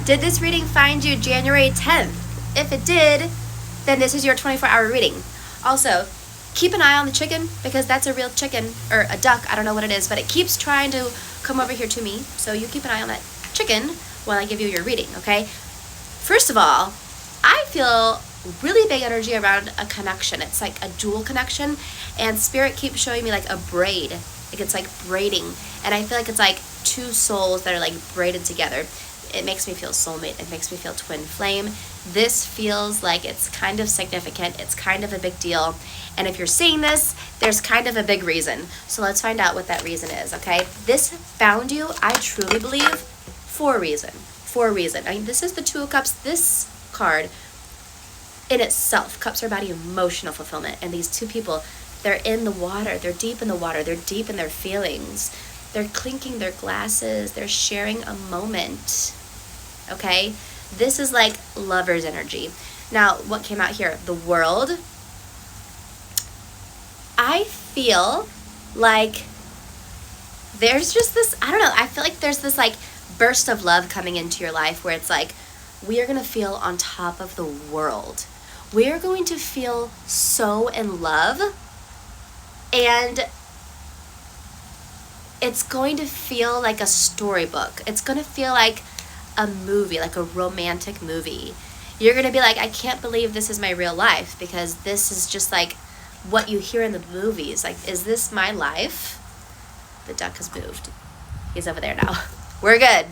Did this reading find you January 10th? If it did, then this is your 24-hour reading. Also, keep an eye on the chicken, because that's a real chicken, or a duck, I don't know what it is, but it keeps trying to come over here to me, so you keep an eye on that chicken while I give you your reading, okay? First of all, I feel really big energy around a connection. It's like a dual connection, and Spirit keeps showing me like a braid. Like it's like braiding, and I feel like it's like two souls that are like braided together. It makes me feel soulmate. It makes me feel twin flame. This feels like it's kind of significant. It's kind of a big deal. And if you're seeing this, there's kind of a big reason. So let's find out what that reason is, okay? This found you, I truly believe, for a reason. For a reason. I mean, this is the Two of Cups. This card in itself, cups are about emotional fulfillment. And these two people, they're in the water. They're deep in the water. They're deep in their feelings. They're clinking their glasses. They're sharing a moment. Okay? This is like lover's energy. Now, what came out here? The World. I feel like there's just this, I don't know, I feel like there's this like burst of love coming into your life where it's like, we are going to feel on top of the world. We are going to feel so in love, and it's going to feel like a storybook. It's going to feel like a movie, like a romantic movie. You're going to be like, I can't believe this is my real life, because this is just like what you hear in the movies. Like, is this my life? The duck has moved. He's over there now. We're good.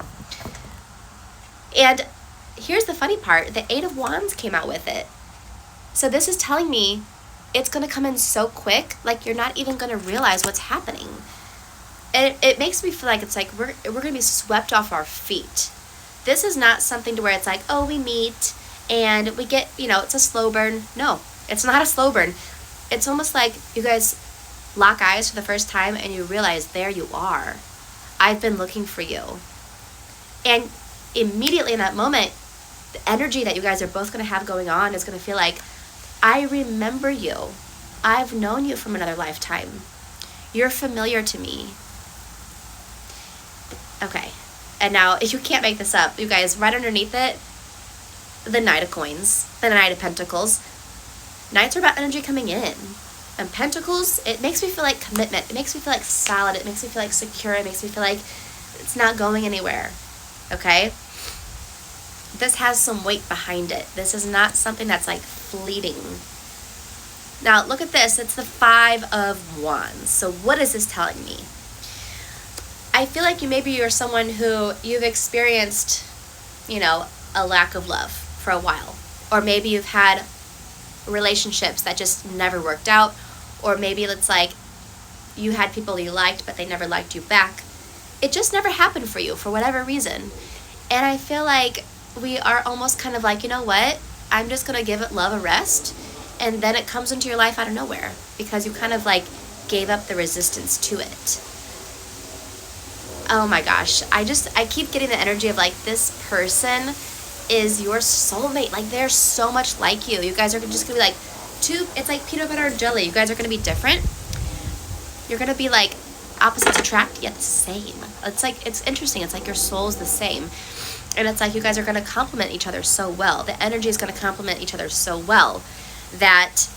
And here's the funny part. The Eight of Wands came out with it. So this is telling me it's going to come in so quick, like you're not even going to realize what's happening. And it makes me feel like it's like we're going to be swept off our feet. This is not something to where it's like, oh, we meet and we get, it's a slow burn. No, it's not a slow burn. It's almost like you guys lock eyes for the first time and you realize, there you are. I've been looking for you. And immediately in that moment, the energy that you guys are both going to have going on is going to feel like, I remember you. I've known you from another lifetime. You're familiar to me. Okay. And now, if you can't make this up, you guys, right underneath it, the Knight of Coins, the Knight of Pentacles. Knights are about energy coming in. And Pentacles, it makes me feel like commitment. It makes me feel like solid. It makes me feel like secure. It makes me feel like it's not going anywhere. Okay? This has some weight behind it. This is not something that's like fleeting. Now, look at this. It's the Five of Wands. So what is this telling me? I feel like you're someone who you've experienced, a lack of love for a while. Or maybe you've had relationships that just never worked out. Or maybe it's like you had people you liked, but they never liked you back. It just never happened for you for whatever reason. And I feel like we are almost kind of like, you know what? I'm just going to give it love a rest. And then it comes into your life out of nowhere because you kind of like gave up the resistance to it. Oh my gosh. I keep getting the energy of like this person is your soulmate. Like they're so much like you. You guys are just going to be like it's like peanut butter and jelly. You guys are going to be different. You're going to be like opposites attract yet the same. It's interesting. It's like your soul's the same. And it's like you guys are going to complement each other so well. The energy is going to complement each other so well that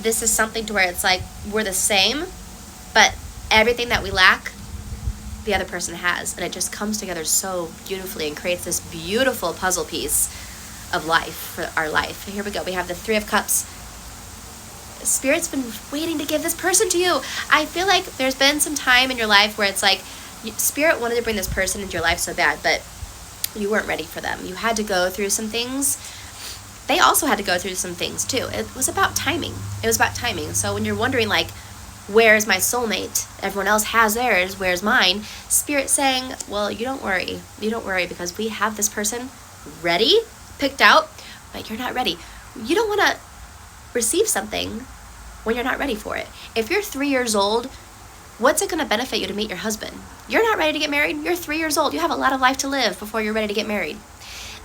this is something to where it's like we're the same, but everything that we lack, the other person has. And it just comes together so beautifully and creates this beautiful puzzle piece of life for our life. And here we go. We have the Three of Cups. Spirit's been waiting to give this person to you. I feel like there's been some time in your life where it's like Spirit wanted to bring this person into your life so bad, but you weren't ready for them. You had to go through some things. They also had to go through some things too. It was about timing. So when you're wondering like, where's my soulmate? Everyone else has theirs. Where's mine? Spirit saying, well, you don't worry. You don't worry because we have this person ready, picked out, but you're not ready. You don't want to receive something when you're not ready for it. If you're 3 years old, what's it going to benefit you to meet your husband? You're not ready to get married. You're 3 years old. You have a lot of life to live before you're ready to get married.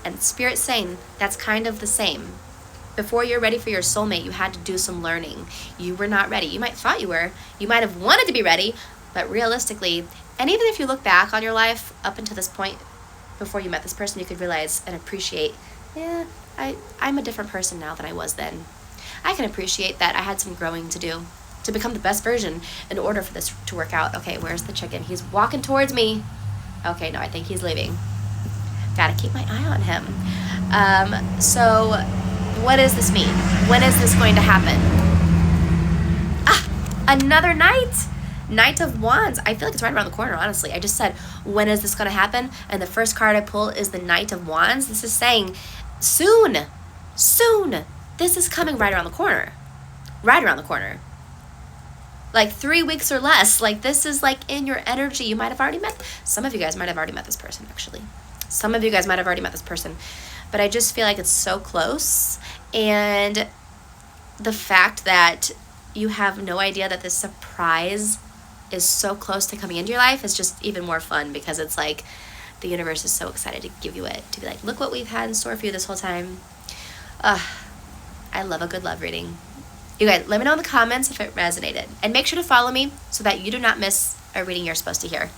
And Spirit's saying that's kind of the same. Before you're ready for your soulmate, you had to do some learning. You were not ready. You might thought you were. You might have wanted to be ready, but realistically, and even if you look back on your life up until this point, before you met this person, you could realize and appreciate, yeah, I'm a different person now than I was then. I can appreciate that I had some growing to do to become the best version in order for this to work out. Okay, where's the chicken? He's walking towards me. Okay, no, I think he's leaving. Gotta keep my eye on him. So what does this mean? When is this going to happen? Another night. Knight of Wands. I feel like it's right around the corner, honestly. I just said, when is this going to happen? And the first card I pull is the Knight of Wands. This is saying, soon. This is coming right around the corner. Right around the corner. Like 3 weeks or less. Like, this is like in your energy. You might have already met, some of you guys might have already met this person, actually. Some of you guys might have already met this person. But I just feel like it's so close. And the fact that you have no idea that this surprise is so close to coming into your life is just even more fun, because it's like the universe is so excited to give you it, to be like, look what we've had in store for you this whole time. I love a good love reading. You guys, let me know in the comments if it resonated, and make sure to follow me so that you do not miss a reading you're supposed to hear.